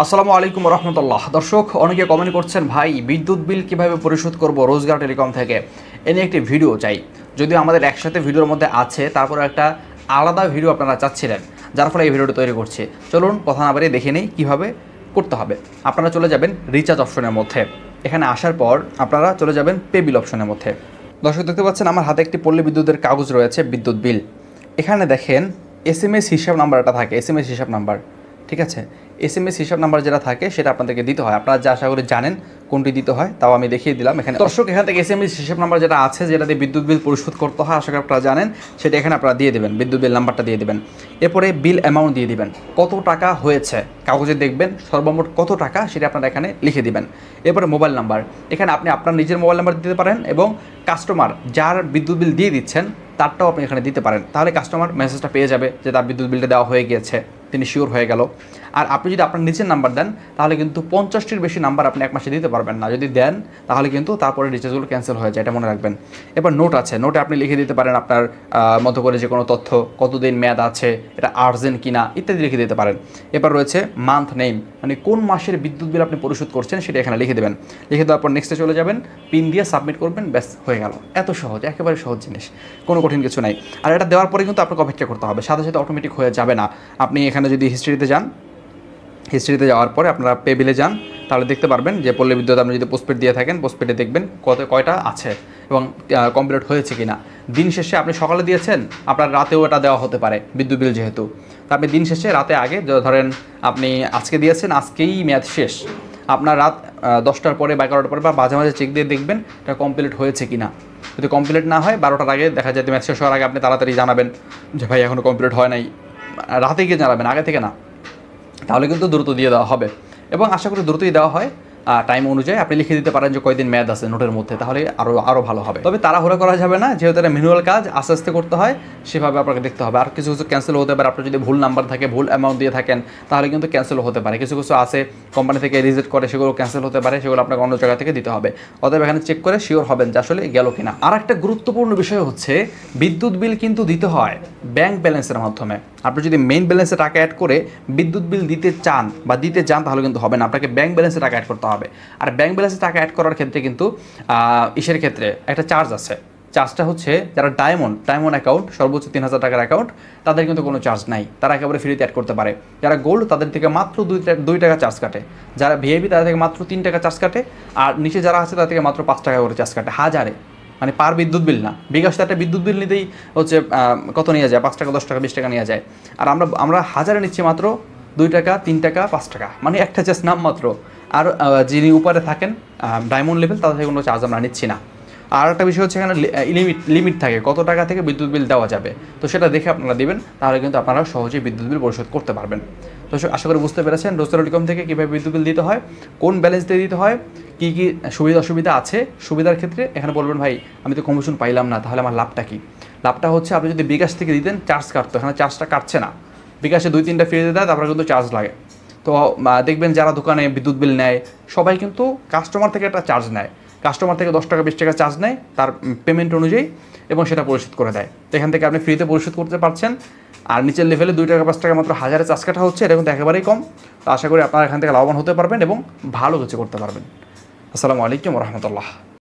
আসসালামু আলাইকুম রহমতুল্লাহ। দর্শক, অনেকে কমেন্ট করছেন ভাই বিদ্যুৎ বিল কিভাবে পরিশোধ করব রোজগার টেলিকম থেকে, এ নিয়ে একটি ভিডিও চাই। যদিও আমাদের একসাথে ভিডিওর মধ্যে আছে, তারপরে একটা আলাদা ভিডিও আপনারা চাচ্ছিলেন, যার ফলে এই ভিডিওটি তৈরি করছি। চলুন কথা না বাড়িয়ে দেখে নেই কীভাবে করতে হবে। আপনারা চলে যাবেন রিচার্জ অপশনের মধ্যে। এখানে আসার পর আপনারা চলে যাবেন পে বিল অপশনের মধ্যে। দর্শক, দেখতে পাচ্ছেন আমার হাতে একটি পল্লী বিদ্যুতের কাগজ রয়েছে, বিদ্যুৎ বিল। এখানে দেখেন SMS হিসাব নাম্বারটা থাকে, SMS হিসাব নাম্বার, ঠিক আছে। SMS হিসাব নাম্বার যেটা থাকে সেটা আপনাদেরকে দিতে হয়। আপনারা যা আশা করি জানেন কোনটি দিতে হয়, তাও আমি দেখিয়ে দিলাম এখানে। দর্শক, এখান থেকে SMS হিসাব নাম্বার যেটা আছে, যেটা দিয়ে বিদ্যুৎ বিল পরিশোধ করতে হয়, আশা করি আপনারা জানেন, সেটা এখানে আপনারা দিয়ে দেবেন। বিদ্যুৎ বিল নাম্বারটা দিয়ে দেবেন। এরপরে বিল অ্যামাউন্ট দিয়ে দিবেন, কত টাকা হয়েছে কাগজে দেখবেন সর্বমোট কত টাকা, সেটা আপনারা এখানে লিখে দিবেন। এরপরে মোবাইল নাম্বার, এখানে আপনি আপনার নিজের মোবাইল নাম্বার দিতে পারেন এবং কাস্টমার যার বিদ্যুৎ বিল দিয়ে দিচ্ছেন তারটাও আপনি এখানে দিতে পারেন। তাহলে কাস্টমার মেসেজটা পেয়ে যাবে যে তার বিদ্যুৎ বিলটা দেওয়া হয়ে গিয়েছে, তিনি শিওর হয়ে গেল। আর আপনি যদি আপনার নিজের নাম্বার দেন তাহলে কিন্তু 50টির বেশি নাম্বার আপনি এক মাসে দিতে পারবেন না। যদি দেন তাহলে কিন্তু তারপরে রিচার্জগুলো ক্যান্সেল হয়ে যায়, এটা মনে রাখবেন। এবার নোট আছে, নোটে আপনি লিখে দিতে পারেন আপনার মতো করে যে কোনো তথ্য, কতদিন মেয়াদ আছে, এটা আর্জেন্ট কিনা ইত্যাদি লিখে দিতে পারেন। এবার রয়েছে মান্থ নেম, মানে কোন মাসের বিদ্যুৎ বিল আপনি পরিশোধ করছেন সেটা এখানে লিখে দেবেন। লিখে দেওয়ার পর নেক্সটে চলে যাবেন, পিন দিয়ে সাবমিট করবেন, ব্যাস হয়ে গেল। এত সহজ, একেবারে সহজ জিনিস, কোনো কঠিন কিছু নাই। আর এটা দেওয়ার পরে কিন্তু আপনাকে অপেক্ষা করতে হবে, সাথে সাথে অটোমেটিক হয়ে যাবে না। আপনি এখানে যদি হিস্ট্রিতে যান, হিস্ট্রিতে যাওয়ার পরে আপনারা পে বিলে যান, তাহলে দেখতে পারবেন যে পল্লী বিদ্যুৎ আপনি যদি পোস্টপেড দিয়ে থাকেন, পোস্টপেডে দেখবেন কয়টা আছে এবং কমপ্লিট হয়েছে কিনা। দিন শেষে আপনি সকালে দিয়েছেন, আপনার রাতেও এটা দেওয়া হতে পারে বিদ্যুৎ বিল যেহেতু। তা আপনি দিন শেষে রাতে আগে, ধরেন আপনি আজকে দিয়েছেন, আজকেই মেয়াদ শেষ, আপনার রাত 10টার পরে বা 11টার পরে বা মাঝে মাঝে চেক দিয়ে দেখবেন এটা কমপ্লিট হয়েছে কিনা। যদি কমপ্লিট না হয় 12টার আগে, দেখা যায় মেয়াদ শেষ হওয়ার আগে আপনি তাড়াতাড়ি জানাবেন যে ভাই এখনও কমপ্লিট হয় নাই, রাতে গিয়ে জানাবেন, আগে থেকে না। তাহলে কিন্তু দ্রুত দিয়ে দেওয়া হবে এবং আশা করি দ্রুতই দেওয়া হয়। টাইম অনুযায়ী আপনি লিখে দিতে পারেন যে কয়দিন মেয়াদ আছে নোটের মধ্যে, তাহলে আরও ভালো হবে। তবে তাড়াহুড়া করা যাবে না, যেহেতু এটা ম্যানুয়াল কাজ, আস্তে আস্তে করতে হয়, সেভাবে আপনাকে দেখতে হবে। আর কিছু কিছু ক্যান্সেল হতে পারে, আপনার যদি ভুল নাম্বার থাকে, ভুল অ্যামাউন্ট দিয়ে থাকেন, তাহলে কিন্তু ক্যান্সেল হতে পারে। কিছু কিছু আছে কোম্পানি থেকে রিজেক্ট করে, সেগুলো ক্যান্সেল হতে পারে, সেগুলো আপনাকে অন্য জায়গা থেকে দিতে হবে। অতএব এখানে চেক করে শিওর হবেন যে আসলে গেল কিনা। আর একটা গুরুত্বপূর্ণ বিষয় হচ্ছে, বিদ্যুৎ বিল কিন্তু দিতে হয় ব্যাংক ব্যালেন্সের মাধ্যমে। আপনি যদি মেইন ব্যালেন্সে টাকা অ্যাড করে বিদ্যুৎ বিল দিতে চান বা দিতে চান, তাহলে কিন্তু হবে না, আপনাকে ব্যাংক ব্যালেন্সে টাকা অ্যাড করতে হবে। আর ব্যাংক ব্যালেন্সে টাকা অ্যাড করার ক্ষেত্রে কিন্তু ইসের ক্ষেত্রে একটা চার্জ আছে। চার্জটা হচ্ছে, যারা ডায়মন্ড অ্যাকাউন্ট, সর্বোচ্চ 3000 টাকার অ্যাকাউন্ট, তাদের কিন্তু কোনো চার্জ নাই, তারা একেবারে ফ্রিতে অ্যাড করতে পারে। যারা গোল্ড, তাদের থেকে মাত্র 2 টাকা চার্জ কাটে। যারা ভিআইপি, তাদের থেকে মাত্র 3 টাকা চার্জ কাটে। আর নিচে যারা আছে তাদের থেকে মাত্র 5 টাকা করে চার্জ কাটে, হাজারে, মানে পার বিদ্যুৎ বিল না। বিকাশ একটা বিদ্যুৎ বিল নিতেই হচ্ছে কত নিয়ে যায়, 5 টাকা, 10 টাকা, 20 টাকা নিয়ে যায়। আর আমরা হাজারে নিচ্ছি মাত্র 2 টাকা, 3 টাকা, 5 টাকা, মানে একটা চার্জ নাম মাত্র। আর যিনি উপরে থাকেন ডায়মন্ড লেভেল, তাদের থেকে কোনো চার্জ আমরা নিচ্ছি না। আর একটা বিষয় হচ্ছে, এখানে লিমিট থাকে কত টাকা থেকে বিদ্যুৎ বিল দেওয়া যাবে, তো সেটা দেখে আপনারা দিবেন, তাহলে কিন্তু আপনারা সহজেই বিদ্যুৎ বিল পরিশোধ করতে পারবেন। তো আশা করি বুঝতে পেরেছেন রোজগার টেলিকম থেকে কীভাবে বিদ্যুৎ বিল দিতে হয়, কোন ব্যালেন্স দিয়ে দিতে হয়, কী কী সুবিধা অসুবিধা আছে। সুবিধার ক্ষেত্রে এখানে বলবেন ভাই আমি তো কমিশন পাইলাম না, তাহলে আমার লাভটা কী? লাভটা হচ্ছে, আপনি যদি বিকাশ থেকে দিতেন চার্জ কাটতো, এখানে চার্জটা কাটছে না। বিকাশে 2-3টা ফ্রি দেয়, তারপরে কিন্তু চার্জ লাগে। তো দেখবেন যারা দোকানে বিদ্যুৎ বিল নেয়, সবাই কিন্তু কাস্টমার থেকে একটা চার্জ নেয়, কাস্টমার থেকে 10 টাকা 20 টাকা চার্জ নেয় তার পেমেন্ট অনুযায়ী, এবং সেটা পরিশোধ করে দেয়। তো এখান থেকে আপনি ফ্রিতে পরিশোধ করতে পারছেন। আর নিচের লেভেলে 2 টাকা 5 টাকা মাত্র হাজারে চার্জ কাটা হচ্ছে, এটা কিন্তু একেবারেই কম। তো আশা করি আপনারা এখান থেকে লাভবান হতে পারবেন এবং ভালো কিছু করতে পারবেন। আসসালামু আলাইকুম রহমতুল্লাহ।